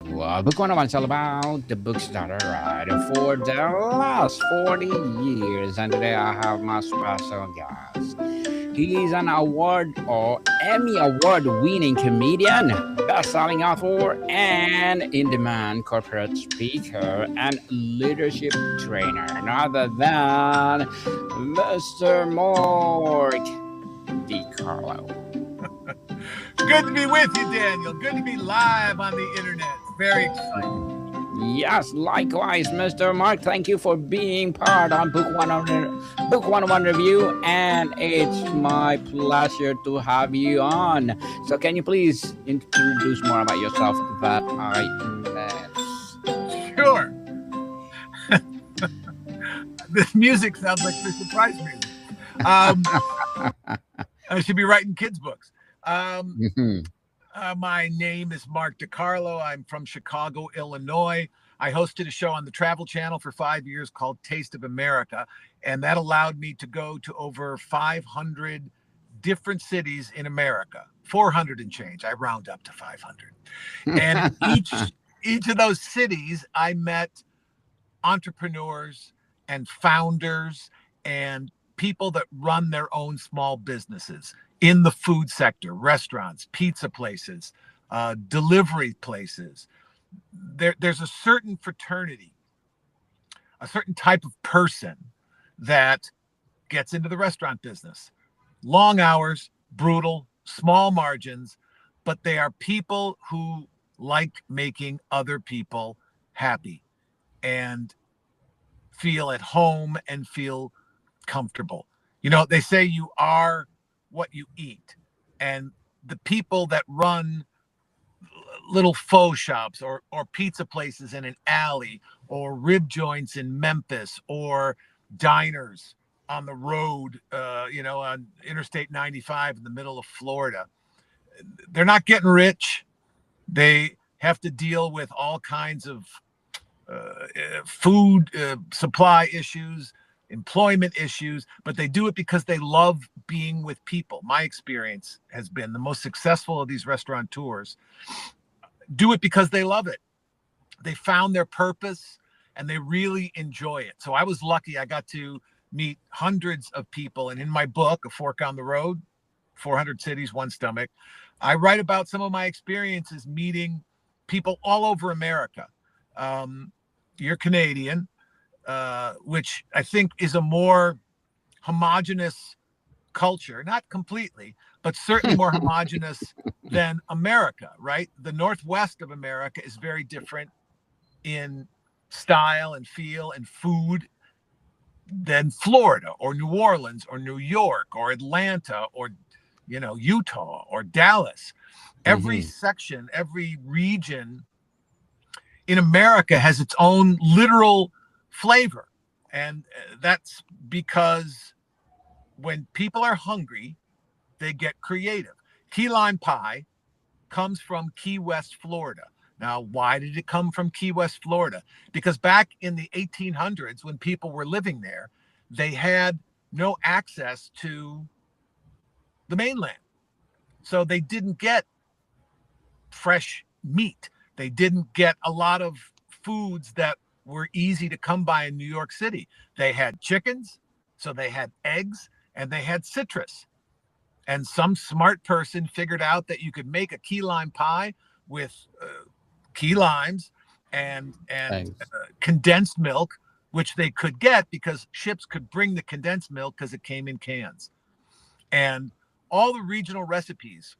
Well, book 101 is all about the books that I read for the last 40 years. And today I have my special guest. He is an award or Emmy Award winning comedian, best-selling author, and in-demand corporate speaker and leadership trainer. None other than Mr. Mark DeCarlo. Good to be with you, Daniel. Good to be live on the internet. Very exciting. Yes, likewise, Mr. Mark. Thank you for being part on Book 101 Review, and it's my pleasure to have you on. So, can you please introduce more about yourself that I missed? Sure. This music sounds like the surprise music. I should be writing kids' books. My name is Mark DeCarlo. I'm from Chicago, Illinois. I hosted a show on the Travel Channel for 5 years called Taste of America, and that allowed me to go to over 500 different cities in America, 400 and change. I round up to 500. And in each of those cities, I met entrepreneurs and founders and people that run their own small businesses in the food sector, restaurants, pizza places, delivery places. There's a certain fraternity, a certain type of person that gets into the restaurant business. Long hours, brutal, small margins, but they are people who like making other people happy and feel at home and feel comfortable. You know, they say you are what you eat. And the people that run little faux shops or pizza places in an alley or rib joints in Memphis or diners on the road, on Interstate 95 in the middle of Florida, they're not getting rich. They have to deal with all kinds of food supply issues, employment issues, but they do it because they love being with people. My experience has been the most successful of these restaurateurs do it because they love it. They found their purpose and they really enjoy it. So I was lucky. I got to meet hundreds of people. And in my book, A Fork on the Road, 400 Cities, One Stomach, I write about some of my experiences meeting people all over America. You're Canadian. Which I think is a more homogenous culture, not completely, but certainly more homogenous than America, right? The Northwest of America is very different in style and feel and food than Florida or New Orleans or New York or Atlanta or, Utah or Dallas. Every section, every region in America has its own literal flavor. And that's because when people are hungry, they get creative. Key lime pie comes from Key West, Florida. Now, why did it come from Key West, Florida? Because back in the 1800s, when people were living there, they had no access to the mainland. So they didn't get fresh meat. They didn't get a lot of foods that were easy to come by in New York City. They had chickens, so they had eggs, and they had citrus. And some smart person figured out that you could make a key lime pie with key limes and condensed milk, which they could get because ships could bring the condensed milk because it came in cans. And all the regional recipes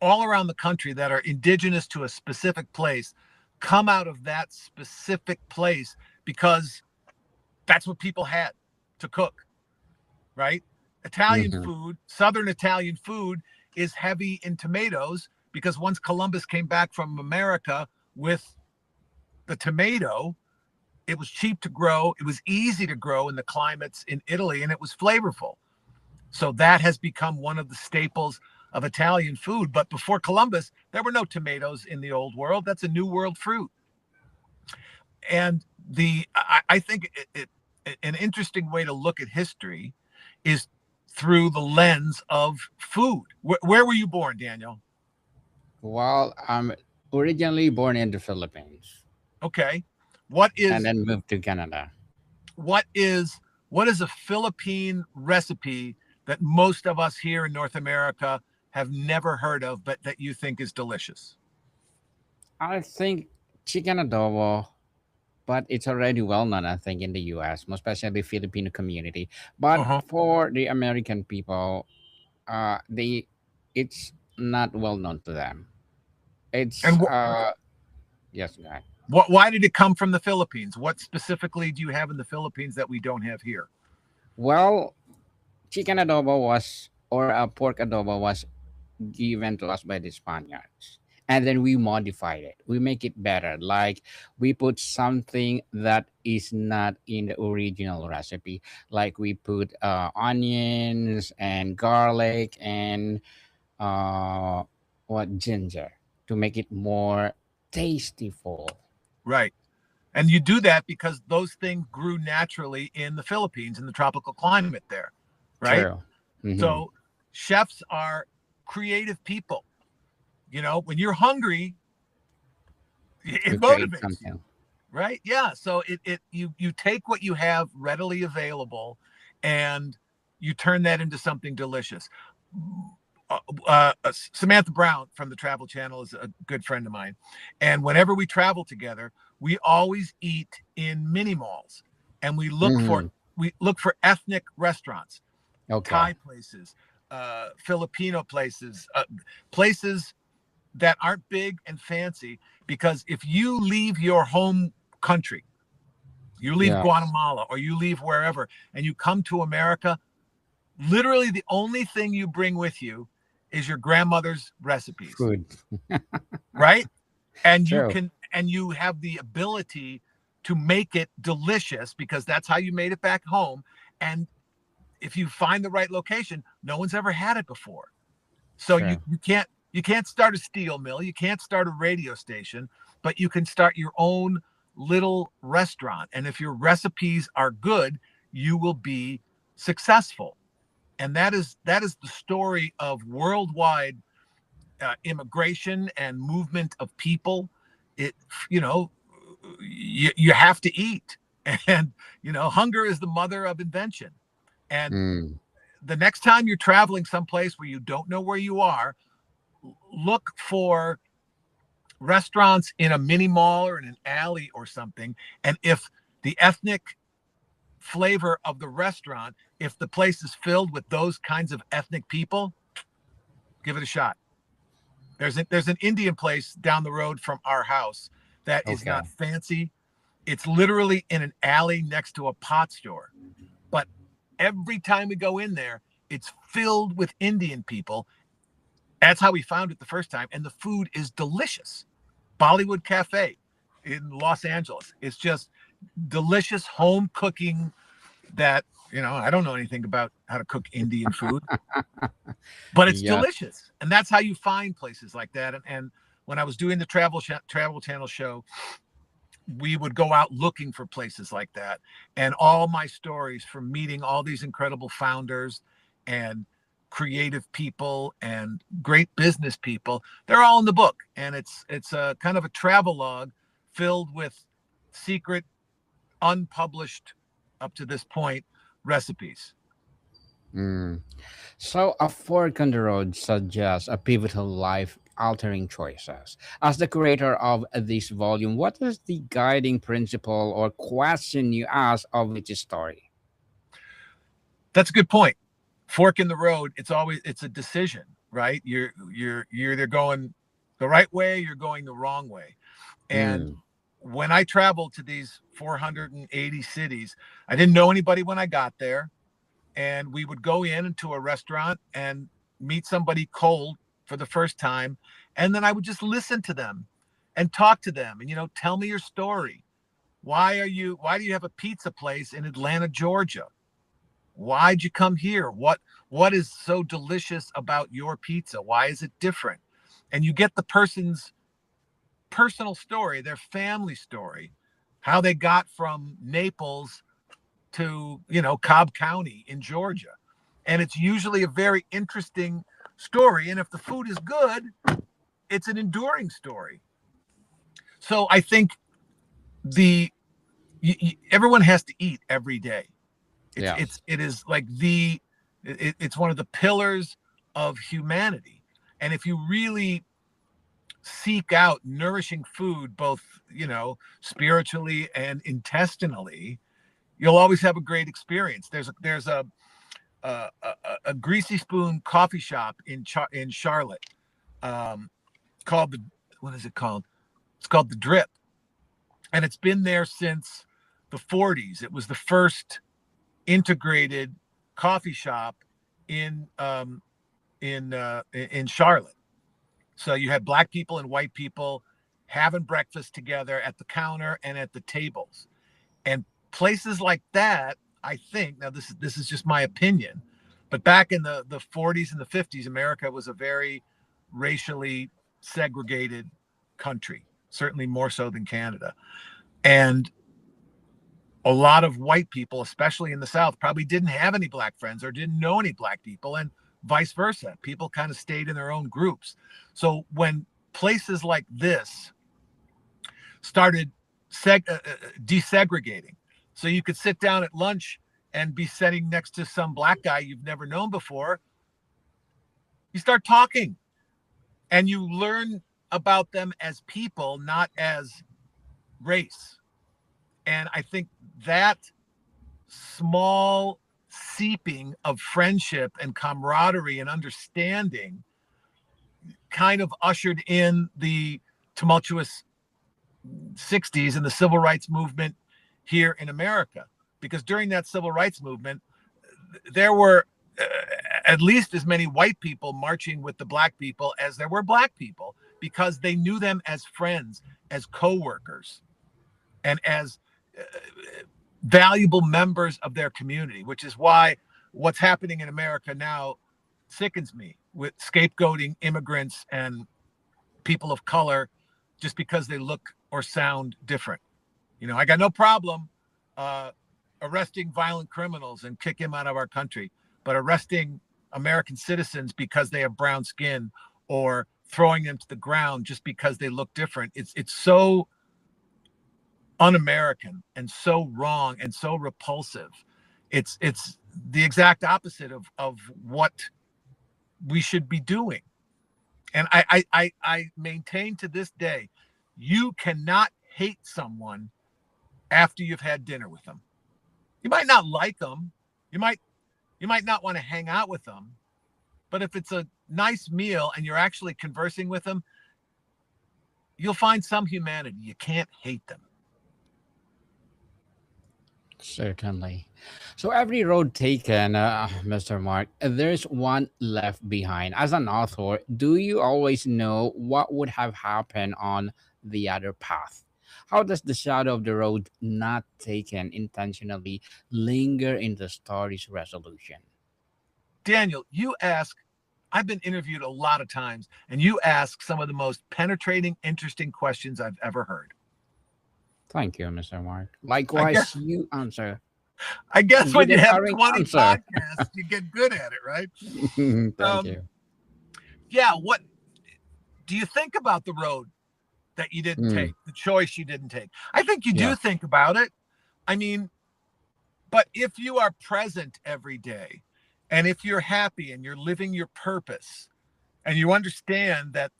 all around the country that are indigenous to a specific place come out of that specific place because that's what people had to cook, right? Italian food, Southern Italian food is heavy in tomatoes because once Columbus came back from America with the tomato, it was cheap to grow. It was easy to grow in the climates in Italy, and it was flavorful. So that has become one of the staples of Italian food. But before Columbus, there were no tomatoes in the old world. That's a new world fruit. And I think an interesting way to look at history is through the lens of food. Where were you born, Daniel? Well, Originally born in the Philippines Okay. What and is then moved to Canada. what is what is a Philippine recipe that most of us here in North America have never heard of, but that you think is delicious? I think chicken adobo, but it's already well known, I think, in the US, most especially the Filipino community. But Uh-huh. for the American people, they it's not well known to them. It's And yes, go ahead. why did it come from the Philippines? What specifically do you have in the Philippines that we don't have here? Well, chicken adobo was or a pork adobo was given to us by the Spaniards. And then we modified it. We make it better. Like we put something that is not in the original recipe. Like we put onions and garlic and uh, what ginger to make it more tasteful. Right. And you do that because those things grew naturally in the Philippines in the tropical climate there, right? True. Mm-hmm. So chefs are creative people. You know, when you're hungry, it You create motivates you, something. right? Yeah. So you take what you have readily available and you turn that into something delicious. Samantha Brown from the Travel Channel is a good friend of mine, and whenever we travel together, we always eat in mini malls, and Mm-hmm. we look for ethnic restaurants, Okay. Thai places, Filipino places, places that aren't big and fancy. Because if you leave your home country, you leave Yes. Guatemala or you leave wherever, and you come to America, literally the only thing you bring with you is your grandmother's recipes, Food. right? And True. you have the ability to make it delicious because that's how you made it back home. And if you find the right location, no one's ever had it before. So True. you can't start a steel mill, you can't start a radio station, but you can start your own little restaurant. And if your recipes are good, you will be successful. And that is the story of worldwide immigration and movement of people. It you know you have to eat, and hunger is the mother of invention. And Mm. the next time you're traveling someplace where you don't know where you are, look for restaurants in a mini mall or in an alley or something. And if the ethnic flavor of the restaurant, if the place is filled with those kinds of ethnic people, give it a shot. There's an Indian place down the road from our house that is Okay. not fancy. It's literally in an alley next to a pot store. But every time we go in there, it's filled with Indian people. That's how we found it the first time. And the food is delicious. Bollywood Cafe in Los Angeles. It's just delicious home cooking that, I don't know anything about how to cook Indian food, but it's Yeah. delicious. And that's how you find places like that. And when I was doing the Travel Channel show, we would go out looking for places like that. And all my stories from meeting all these incredible founders and creative people and great business people, they're all in the book. And it's a kind of a travel log filled with secret, unpublished up to this point recipes. Mm. So, a fork on the road suggests a pivotal life altering choices. As the creator of this volume, what is the guiding principle or question you ask of each story? That's a good point. Fork in the road, it's a decision, right? You're either going the right way, you're going the wrong way. And Mm. when I traveled to these 480 cities, I didn't know anybody when I got there. And we would go in into a restaurant and meet somebody cold for the first time. And then I would just listen to them and talk to them and, tell me your story. Why do you have a pizza place in Atlanta, Georgia? Why'd you come here? What is so delicious about your pizza? Why is it different? And you get the person's personal story, their family story, how they got from Naples to, Cobb County in Georgia. And it's usually a very interesting story. And if the food is good, it's an enduring story. So I think everyone has to eat every day. Yes. It is like it's one of the pillars of humanity. And if you really seek out nourishing food, both, spiritually and intestinally, you'll always have a great experience. There's a greasy spoon coffee shop in Charlotte, um, called the what is it called? It's called the Drip, and it's been there since the 40s. It was the first integrated coffee shop in in Charlotte. So you had black people and white people having breakfast together at the counter and at the tables. And places like that, I think, now this is just my opinion, but back in the 40s and the 50s, America was a very racially segregated country, certainly more so than Canada. And a lot of white people, especially in the South, probably didn't have any black friends or didn't know any black people, and vice versa. People kind of stayed in their own groups. So when places like this started desegregating, so you could sit down at lunch and be sitting next to some black guy you've never known before, you start talking and you learn about them as people, not as race. And I think that small seeping of friendship and camaraderie and understanding kind of ushered in the tumultuous 60s and the civil rights movement here in America. Because during that civil rights movement, there were at least as many white people marching with the black people as there were black people, because they knew them as friends, as co-workers, and as valuable members of their community, which is why what's happening in America now sickens me, with scapegoating immigrants and people of color just because they look or sound different. I got no problem arresting violent criminals and kick him out of our country, but arresting American citizens because they have brown skin, or throwing them to the ground just because they look different, it's so un-American and so wrong and so repulsive. It's the exact opposite of what we should be doing. And I maintain to this day, you cannot hate someone after you've had dinner with them. You might not like them. You might not want to hang out with them. But if it's a nice meal and you're actually conversing with them, you'll find some humanity. You can't hate them. Certainly. So every road taken, Mr. Mark, there's one left behind. As an author, do you always know what would have happened on the other path? How does the shadow of the road not taken intentionally linger in the story's resolution? Daniel, I've been interviewed a lot of times, and you ask some of the most penetrating, interesting questions I've ever heard. Thank you, Mr. Mark. I Likewise, guess you answer I guess when with you a have caring 20 answer. podcasts, you get good at it, right? Thank Um, you. yeah, what do you think about the road that you didn't Mm, take, the choice you didn't take? I think you do yes, think about it. I mean, but if you are present every day, and if you're happy and you're living your purpose, and you understand that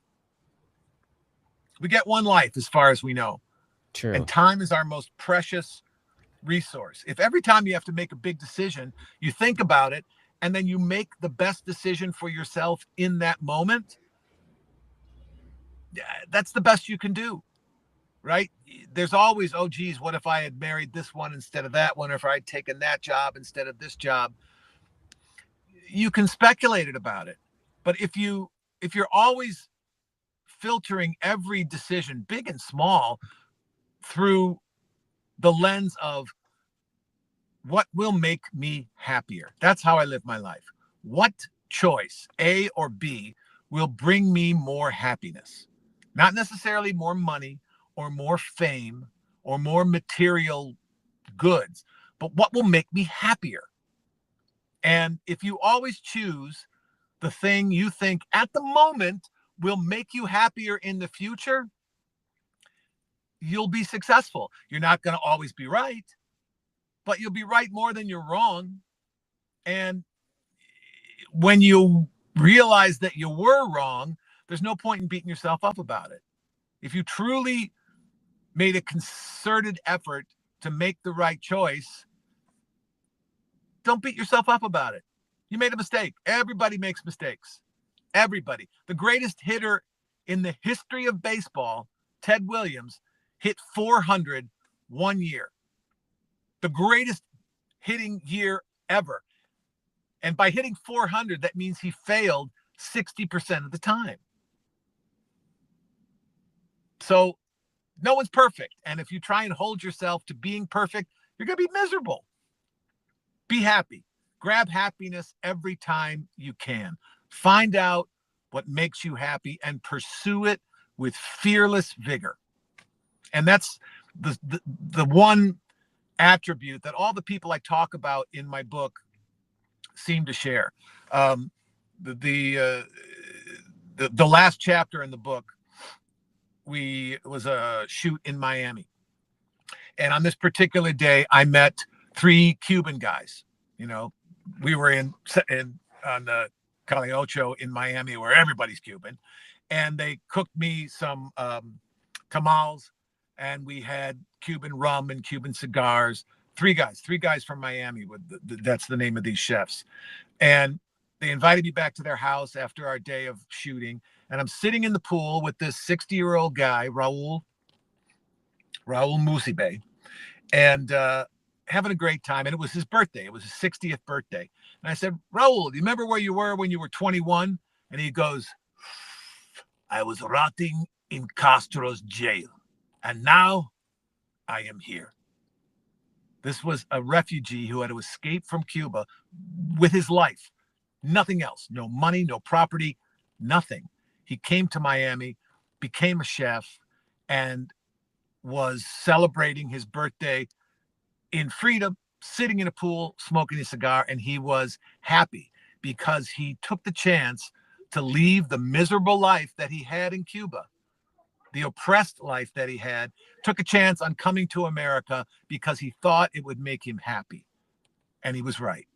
we get one life as far as we know, and true. time is our most precious resource. If every time you have to make a big decision, you think about it and then you make the best decision for yourself in that moment, that's the best you can do, right? There's always, oh, geez, what if I had married this one instead of that one, or if I'd taken that job instead of this job? You can speculate about it. But if you're always filtering every decision, big and small, through the lens of what will make me happier, that's how I live my life. What choice, A or B, will bring me more happiness? Not necessarily more money or more fame or more material goods, but what will make me happier? And if you always choose the thing you think at the moment will make you happier in the future, you'll be successful. You're not going to always be right, but you'll be right more than you're wrong. And when you realize that you were wrong, there's no point in beating yourself up about it. If you truly made a concerted effort to make the right choice, don't beat yourself up about it. You made a mistake. Everybody makes mistakes. Everybody. The greatest hitter in the history of baseball, Ted Williams, hit 400 one year. The greatest hitting year ever. And by hitting 400, that means he failed 60% of the time. So no one's perfect. And if you try and hold yourself to being perfect, you're going to be miserable. Be happy. Grab happiness every time you can. Find out what makes you happy and pursue it with fearless vigor. And that's the one attribute that all the people I talk about in my book seem to share. The last chapter in the book, was a shoot in Miami. And on this particular day, I met 3 Cuban guys. You know, we were on the Calle Ocho in Miami, where everybody's Cuban. And they cooked me some tamales, and we had Cuban rum and Cuban cigars. 3 guys from Miami. That's the name of these chefs. And they invited me back to their house after our day of shooting. And I'm sitting in the pool with this 60-year-old guy, Raul Musibe, and having a great time. And it was his birthday. It was his 60th birthday. And I said, Raul, do you remember where you were when you were 21? And he goes, I was rotting in Castro's jail. And now I am here. This was a refugee who had to escape from Cuba with his life. Nothing else. No money, no property, nothing. He came to Miami, became a chef, and was celebrating his birthday in freedom, sitting in a pool, smoking a cigar, and he was happy because he took the chance to leave the miserable life that he had in Cuba, the oppressed life that he had, took a chance on coming to America because he thought it would make him happy. And he was right.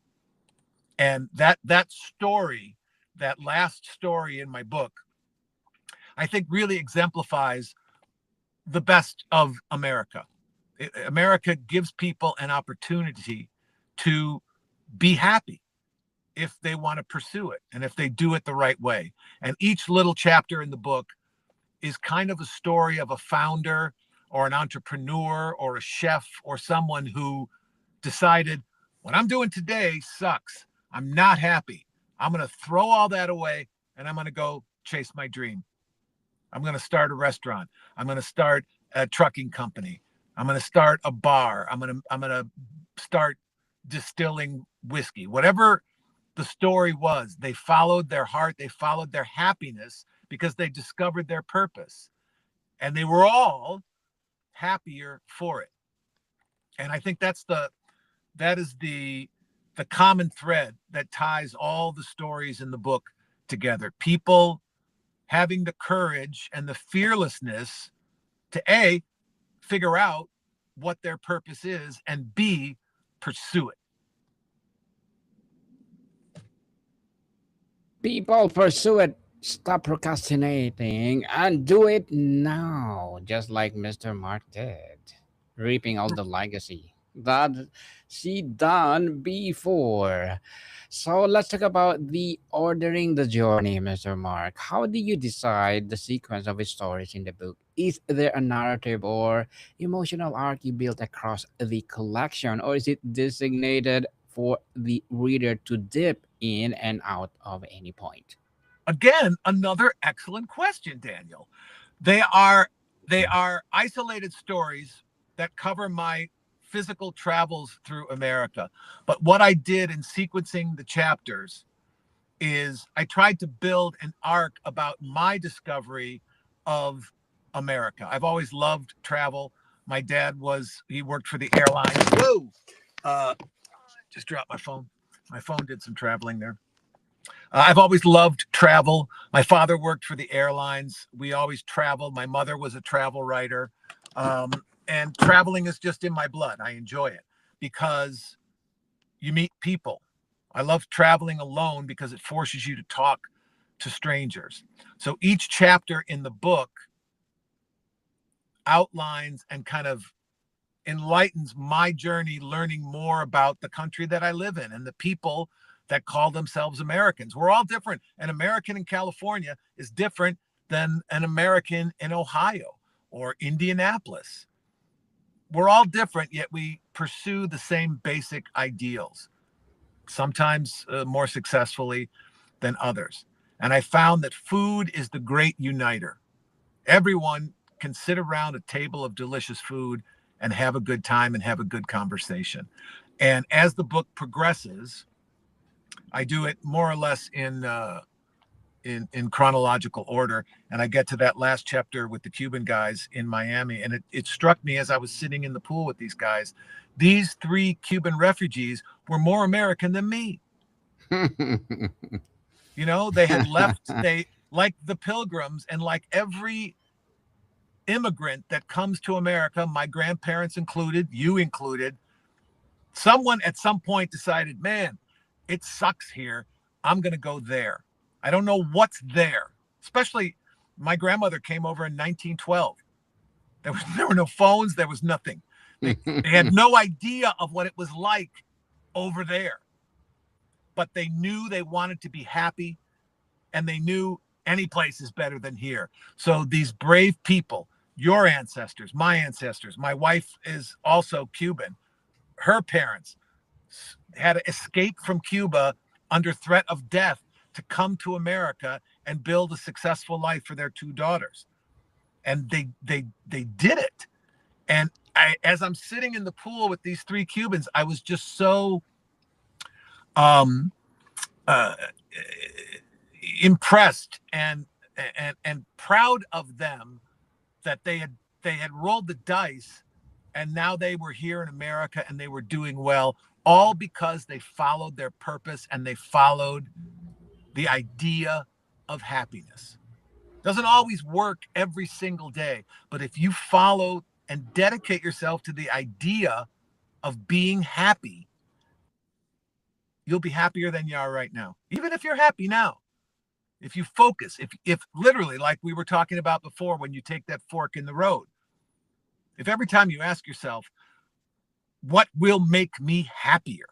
And that story, that last story in my book, I think really exemplifies the best of America. America gives people an opportunity to be happy if they want to pursue it and if they do it the right way. And each little chapter in the book is kind of a story of a founder or an entrepreneur or a chef or someone who decided, what I'm doing today sucks. I'm not happy. I'm going to throw all that away and I'm going to go chase my dream. I'm going to start a restaurant. I'm going to start a trucking company. I'm going to start a bar. I'm going to start distilling whiskey. Whatever the story was, they followed their heart. They followed their happiness because they discovered their purpose. And they were all happier for it. And I think that is the common thread that ties all the stories in the book together. People having the courage and the fearlessness to A, figure out what their purpose is, and B, pursue it. People pursue it. Stop procrastinating and do it now, just like Mr. Mark did, reaping all the legacy that she done before. So let's talk about the ordering the journey, Mr. Mark. How do you decide the sequence of the stories in the book? Is there a narrative or emotional arc you built across the collection, or is it designated for the reader to dip in and out of any point? Again, another excellent question, Daniel. They are isolated stories that cover my physical travels through America. But what I did in sequencing the chapters is I tried to build an arc about my discovery of America. I've always loved travel. My dad he worked for the airlines. Whoa! Just dropped my phone. My phone did some traveling there. I've always loved travel. My father worked for the airlines. We always traveled. My mother was a travel writer. And traveling is just in my blood. I enjoy it because you meet people. I love traveling alone because it forces you to talk to strangers. So each chapter in the book outlines and kind of enlightens my journey learning more about the country that I live in and the people that call themselves Americans. We're all different. An American in California is different than an American in Ohio or Indianapolis. We're all different, yet we pursue the same basic ideals, sometimes more successfully than others. And I found that food is the great uniter. Everyone can sit around a table of delicious food and have a good time and have a good conversation. And as the book progresses, I do it more or less in chronological order. And I get to that last chapter with the Cuban guys in Miami. And it struck me as I was sitting in the pool with these guys, these three Cuban refugees were more American than me. You know, they had left, they like the pilgrims and like every immigrant that comes to America, my grandparents included, you included, someone at some point decided, man, it sucks here. I'm going to go there. I don't know what's there. Especially my grandmother came over in 1912. There were no phones. There was nothing. They had no idea of what it was like over there. But they knew they wanted to be happy, and they knew any place is better than here. So these brave people, your ancestors, my wife is also Cuban. Her parents had escaped from Cuba under threat of death to come to America and build a successful life for their two daughters. And they did it. And as I'm sitting in the pool with these three Cubans, I was just so um, uh, impressed and proud of them that they had rolled the dice and now they were here in America and they were doing well, all because they followed their purpose and they followed the idea of happiness. Doesn't always work every single day, but if you follow and dedicate yourself to the idea of being happy, you'll be happier than you are right now. Even if you're happy now, if you focus, if literally, like we were talking about before, when you take that fork in the road, if every time you ask yourself, what will make me happier?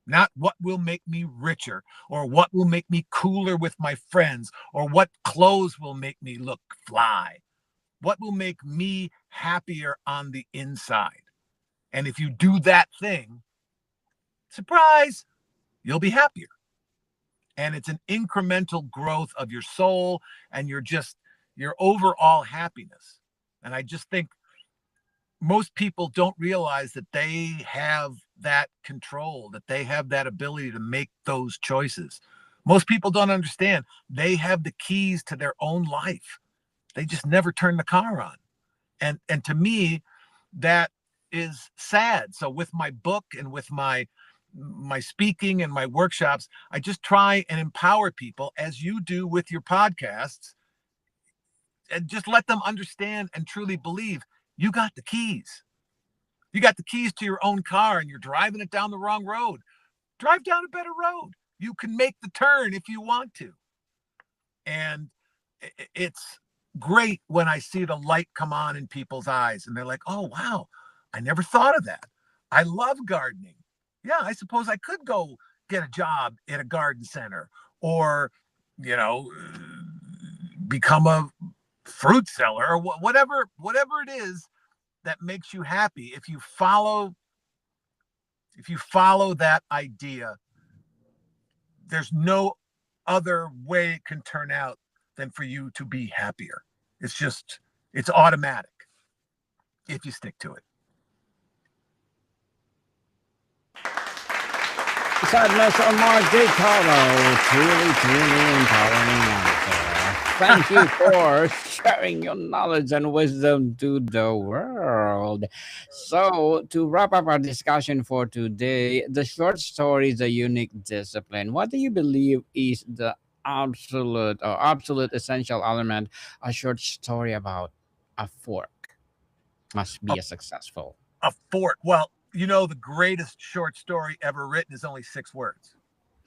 Not what will make me richer or what will make me cooler with my friends or what clothes will make me look fly. What will make me happier on the inside? And if you do that thing, surprise, you'll be happier. And it's an incremental growth of your soul and your overall happiness. And I just think most people don't realize that they have that control, that they have that ability to make those choices. Most people don't understand they have the keys to their own life. They just never turn the car on. And to me, that is sad. So with my book and with my speaking and my workshops, I just try and empower people as you do with your podcasts and just let them understand and truly believe you got the keys. You got the keys to your own car and you're driving it down the wrong road. Drive down a better road. You can make the turn if you want to. And it's great when I see the light come on in people's eyes and they're like, oh, wow, I never thought of that. I love gardening. Yeah, I suppose I could go get a job at a garden center or, you know, become a fruit seller or whatever it is that makes you happy. If you follow that idea, there's no other way it can turn out than for you to be happier. It's automatic if you stick to it. Sadness on Mark DeCarlo, truly empowering answer. Thank you for sharing your knowledge and wisdom to the world. So, to wrap up our discussion for today, the short story is a unique discipline. What do you believe is the absolute essential element a short story about a fork? Must be a successful. A fort. Well, the greatest short story ever written is only 6 words.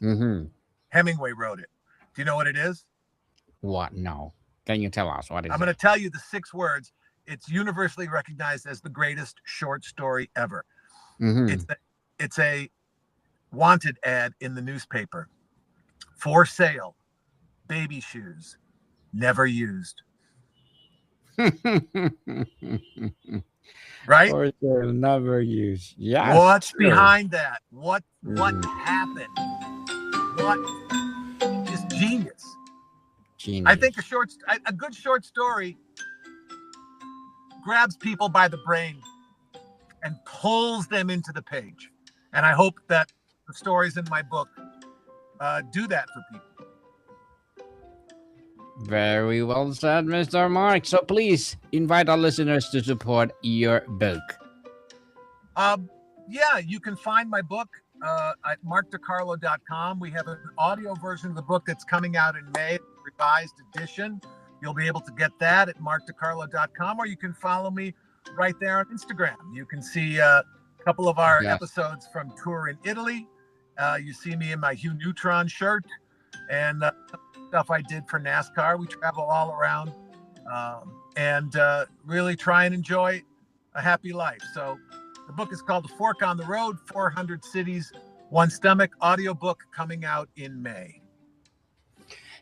Mm-hmm. Hemingway wrote it. Do you know what it is? What? No. Can you tell us what is I'm going to it? tell you the 6 words. It's universally recognized as the greatest short story ever. Mm-hmm. It's a wanted ad in the newspaper. For sale, baby shoes, never used. Right? Or they'll never use. Yes, What's true. behind that? What Mm-hmm. happened? What is genius? I think Genius. a good short story grabs people by the brain and pulls them into the page. And I hope that the stories in my book do that for people. Very well said, Mr. Mark. So please invite our listeners to support your book. Yeah, you can find my book at markdecarlo.com. We have an audio version of the book that's coming out in May, revised edition. You'll be able to get that at markdecarlo.com, or you can follow me right there on Instagram. You can see a couple of our Yes. episodes from tour in Italy. You see me in my Hugh Neutron shirt and stuff I did for NASCAR. We travel all around and really try and enjoy a happy life. So the book is called The Fork on the Road, 400 Cities, One Stomach, audiobook coming out in May.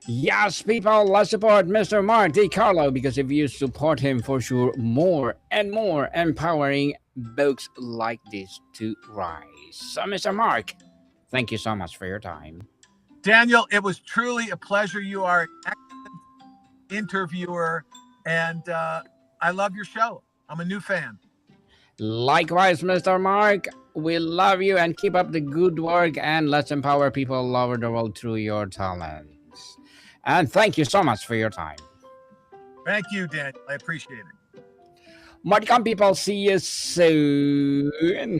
Yes, people, let's support Mr. Mark DeCarlo because if you support him, for sure, more and more empowering books like this to rise. So, Mr. Mark, thank you so much for your time. Daniel, it was truly a pleasure. You are an excellent interviewer, and I love your show. I'm a new fan. Likewise, Mr. Mark, we love you and keep up the good work and let's empower people all over the world through your talents. And thank you so much for your time. Thank you, Daniel. I appreciate it. Markham people, see you soon.